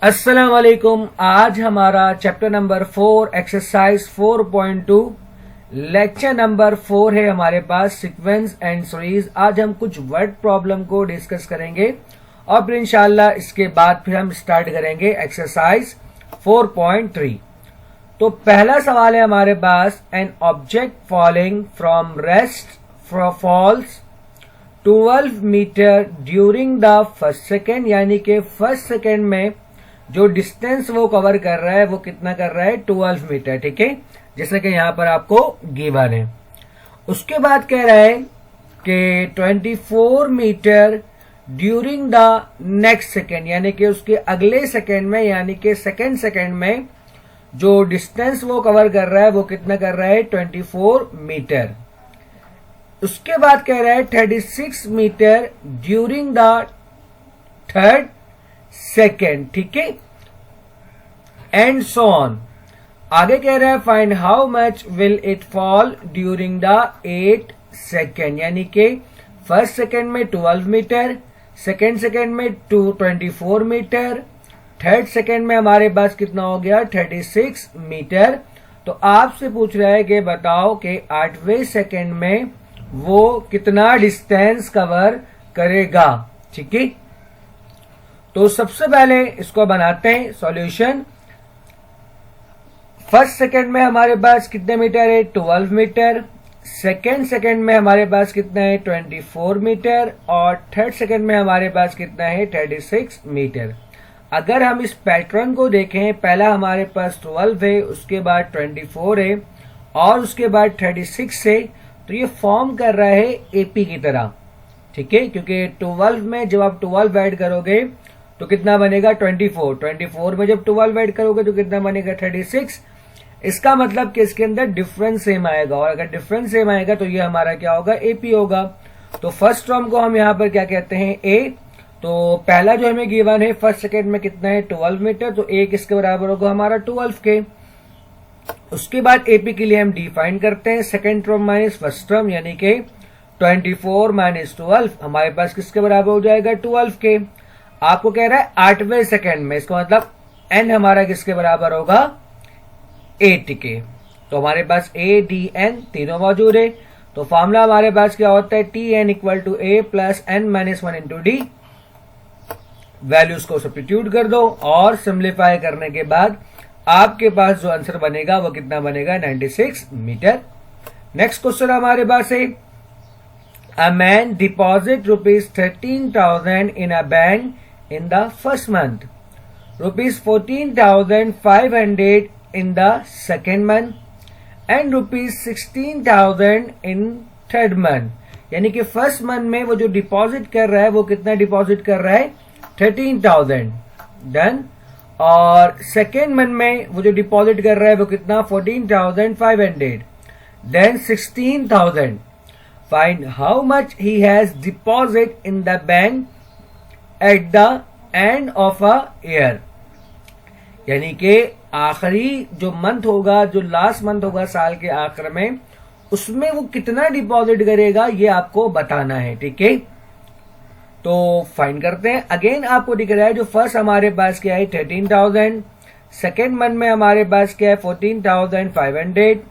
अस्सलाम वालेकुम। आज हमारा chapter number 4 exercise 4.2 lecture number 4 है हमारे पास सीक्वेंस एंड सीरीज। आज हम कुछ वर्ड प्रॉब्लम को डिस्कस करेंगे और फिर इंशाल्लाह इसके बाद फिर हम स्टार्ट करेंगे एक्सरसाइज 4.3। तो पहला सवाल है हमारे पास, an object falling from rest falls 12 metre during the first second, यानी कि फर्स्ट सेकेंड में जो डिस्टेंस वो कवर कर रहा है वो कितना कर रहा है, 12 मीटर। ठीक है, जैसे कि यहां पर आपको गिवन है। उसके बाद कह रहा है कि 24 metre during the next second, यानी कि उसके अगले सेकेंड में, यानी कि सेकेंड में जो डिस्टेंस वो कवर कर रहा है वो कितना कर रहा है, 24 मीटर। उसके बाद कह रहा है 36 metre during the third second. ठीक है, एंड सो ऑन। आगे कह रहा है find how much will it fall during the 8 second, यानी कि फर्स्ट सेकेंड में 12 मीटर, सेकेंड में 24 मीटर, थर्ड सेकेंड में हमारे पास कितना हो गया, 36 मीटर। तो आपसे पूछ रहा है कि बताओ कि 8वें सेकेंड में वो कितना डिस्टेंस कवर करेगा। ठीक है, तो सबसे पहले इसको बनाते हैं सॉल्यूशन। फर्स्ट सेकेंड में हमारे पास कितने मीटर है, 12 मीटर। सेकेंड में हमारे पास कितना है, 24 मीटर। और थर्ड सेकेंड में हमारे पास कितना है, 36 मीटर। अगर हम इस पैटर्न को देखें, पहला हमारे पास 12 है, उसके बाद 24 है और उसके बाद 36 है, तो ये फॉर्म कर रहा है एपी की तरह। ठीक है, क्योंकि 12 में जब आप 12 ऐड करोगे तो कितना बनेगा, 24 में जब 12 ऐड करोगे तो कितना बनेगा, 36। इसका मतलब कि इसके अंदर डिफरेंस सेम आएगा, और अगर डिफरेंस सेम आएगा तो ये हमारा क्या होगा, एपी होगा। तो फर्स्ट टर्म को हम यहाँ पर क्या कहते हैं, ए। तो पहला जो हमें गिवन है फर्स्ट सेकेंड में कितना है, 12 मीटर, तो ए किसके बराबर होगा, हमारा 12 के। उसके बाद एपी के लिए हम डिफाइन करते हैं second term minus first term, यानी कि 24 माइनस 12 हमारे पास किसके बराबर हो जाएगा, 12 के। आपको कह रहा है 8वें सेकेंड में, इसका मतलब एन हमारा किसके बराबर होगा, 8 के। तो हमारे पास ए डी एन तीनों मौजूद है। तो फॉर्मूला हमारे पास क्या होता है, T n equal to a plus N minus 1 into D. Values को सब्स्टिट्यूट कर दो और सिंप्लीफाई करने के बाद आपके पास जो आंसर बनेगा वो कितना बनेगा, 96 मीटर। नेक्स्ट क्वेश्चन हमारे पास है, a man deposit ₹13,000 in a bank in the first month, ₹14,500 in the second month and ₹16,000 in third month। यानी कि फर्स्ट मंथ में वो जो डिपॉजिट कर रहा है वो कितना डिपॉजिट कर रहा है, 13,000 डन। और सेकेंड मंथ में वो जो डिपॉजिट कर रहा है वो कितना, 14,500 then 16,000। Find how much he has deposit in the bank at the end of a year, यानी कि आखिरी जो मंथ होगा, जो लास्ट मंथ होगा साल के आखिर में, उसमें वो कितना डिपॉजिट करेगा ये आपको बताना है। ठीक है, तो फाइंड करते हैं। अगेन आपको दिख रहा है जो फर्स्ट हमारे पास क्या है, 13,000। सेकेंड मंथ में हमारे पास क्या है, 14,500।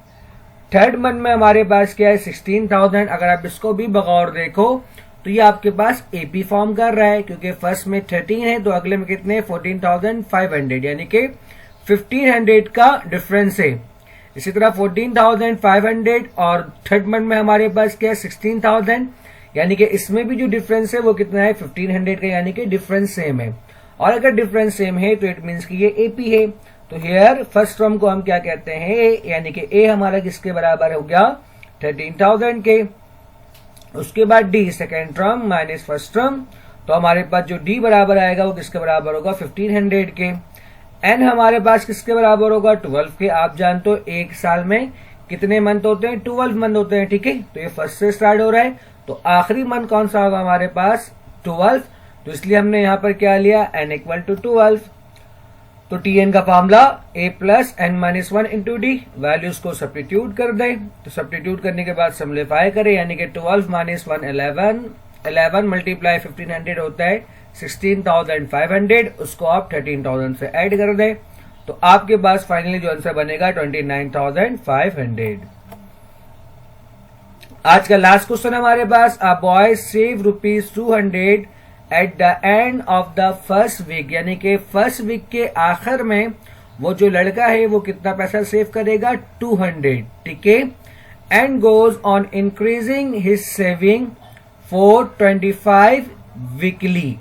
थर्ड मंथ में हमारे पास क्या है, 16,000। अगर आप इसको भी बगौर देखो तो ये आपके पास एपी फॉर्म कर रहा है, क्योंकि फर्स्ट में 13 है तो अगले में कितने, 14,500, यानी कि 1,500 का डिफरेंस है। इसी तरह 14,500 और थर्ड मंथ में हमारे पास क्या है, 16,000, यानी कि इसमें भी जो डिफरेंस है वो कितना है, 1,500 का, यानी कि डिफरेंस सेम है। और अगर डिफरेंस सेम है तो इट मीन्स कि ये एपी है। तो हियर फर्स्ट टर्म को हम क्या कहते हैं, ए, यानी कि ए हमारा किसके बराबर हो गया, 13,000 के। उसके बाद D second term minus first term, तो हमारे पास जो डी बराबर आएगा वो किसके बराबर होगा, 1,500 के। एन हमारे पास किसके बराबर होगा, 12 के। आप जानते हो एक साल में कितने मंथ होते हैं, 12 मंथ होते हैं। ठीक है, तो ये फर्स्ट से स्टार्ट हो रहा है, तो आखिरी मंथ कौन सा होगा हमारे पास, 12। तो इसलिए हमने यहां पर क्या लिया, एन इक्वल टू 12। तो टी एन का formula A plus N minus 1 into D. Values को सब्स्टिट्यूट कर दें, तो सब्स्टिट्यूट करने के बाद सिंप्लीफाई करें, यानी कि 12 माइनस 1 11 11 मल्टीप्लाई 1500 होता है 16,500, उसको आप 13,000 से ऐड कर दें तो आपके पास फाइनली जो आंसर बनेगा 29,500। आज का लास्ट क्वेश्चन हमारे पास, a boy save ₹200 at the end of the first week, यानी कि फर्स्ट वीक के आखिर में वो जो लड़का है वो कितना पैसा सेव करेगा, 200, ठीक है, and goes on increasing his saving for 25 weekly,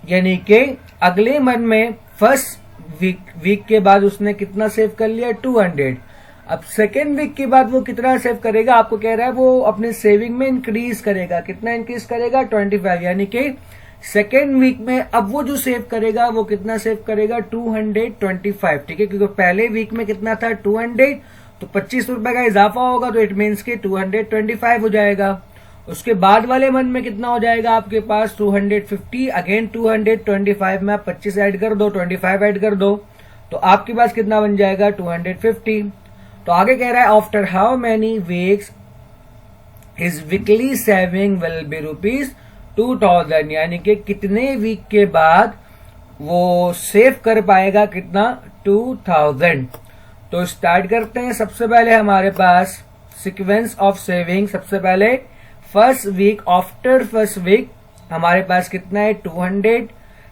यानी कि अगले मंथ में फर्स्ट वीक के बाद उसने कितना सेव कर लिया, 200। अब सेकेंड वीक के बाद वो कितना सेव करेगा, आपको कह रहा है वो अपने सेविंग में इंक्रीज करेगा, कितना इंक्रीज करेगा, 25, यानी कि सेकेंड वीक में अब वो जो सेव करेगा वो कितना सेव करेगा, 225, ठीक है, क्योंकि पहले वीक में कितना था, 200, तो 25 रुपए का इजाफा होगा तो इट मीन्स के 225 हो जाएगा। उसके बाद वाले मंथ में कितना हो जाएगा आपके पास, 250, अगेन 225 में आप 25 ऐड कर दो, 25 ऐड कर दो तो आपके पास कितना बन जाएगा, 250। तो आगे कह रहा है after how many weeks his weekly saving will be ₹2000, यानी कि कितने वीक के बाद वो सेव कर पाएगा कितना, 2000। तो स्टार्ट करते हैं। सबसे पहले हमारे पास सीक्वेंस ऑफ सेविंग, सबसे पहले first week, after first week हमारे पास कितना है, 200,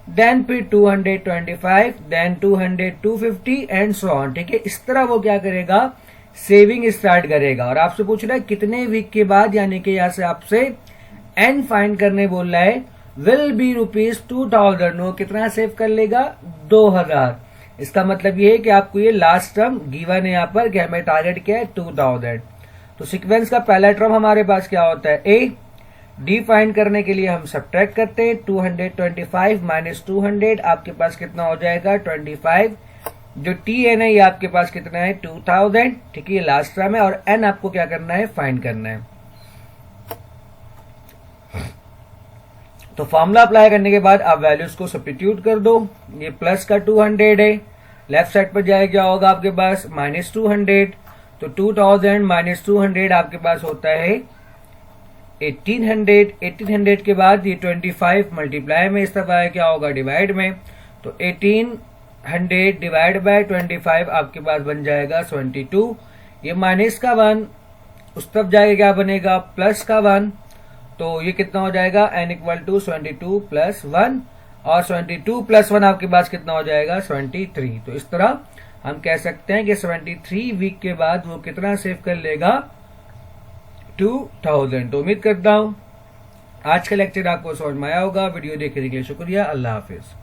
देन फिर 225, देन 200, 250 एंड सो ऑन, ठीक है। इस तरह वो क्या करेगा, सेविंग स्टार्ट करेगा। और आपसे पूछ रहा है कितने वीक के बाद, यानी कि यहां से आपसे एन फाइंड करने बोल रहा है, विल बी ₹2000, वो कितना सेव कर लेगा, 2000। इसका मतलब ये है कि आपको ये लास्ट टर्म गिवन है यहाँ पर कि हमें टारगेट क्या है, 2000। तो सीक्वेंस का पहला टर्म हमारे पास क्या होता है, ए। डी फाइंड करने के लिए हम सब्ट्रैक्ट करते हैं, 225 माइनस 200 आपके पास कितना हो जाएगा, 25। जो टी एन है ये आपके पास कितना है, 2000, ठीक है, ये लास्ट टर्म है। और एन आपको क्या करना है, फाइंड करना है। तो फॉर्मूला अप्लाई करने के बाद आप वैल्यूज को सब्स्टिट्यूट कर दो। ये प्लस का 200 है, लेफ्ट साइड पर जाए क्या होगा आपके पास, माइनस 200, तो 2000 माइनस 200 आपके पास होता है 1800। 1800 के बाद ये 25 मल्टीप्लाई में, इस तरफ क्या होगा, डिवाइड में, तो 1800 डिवाइड बाय 25 आपके पास बन जाएगा 72। ये माइनस का 1, उस तरफ जाएगा क्या बनेगा, प्लस का 1, तो ये कितना हो जाएगा, n इक्वल टू 72 प्लस 1, और 72 प्लस 1 आपके पास कितना हो जाएगा, 73। तो इस तरह हम कह सकते हैं कि 73 वीक के बाद वो कितना सेव कर लेगा, 2000। तो उम्मीद करता हूं आज का लेक्चर आपको समझ में आया होगा। वीडियो देखने के लिए शुक्रिया, अल्लाह हाफिज।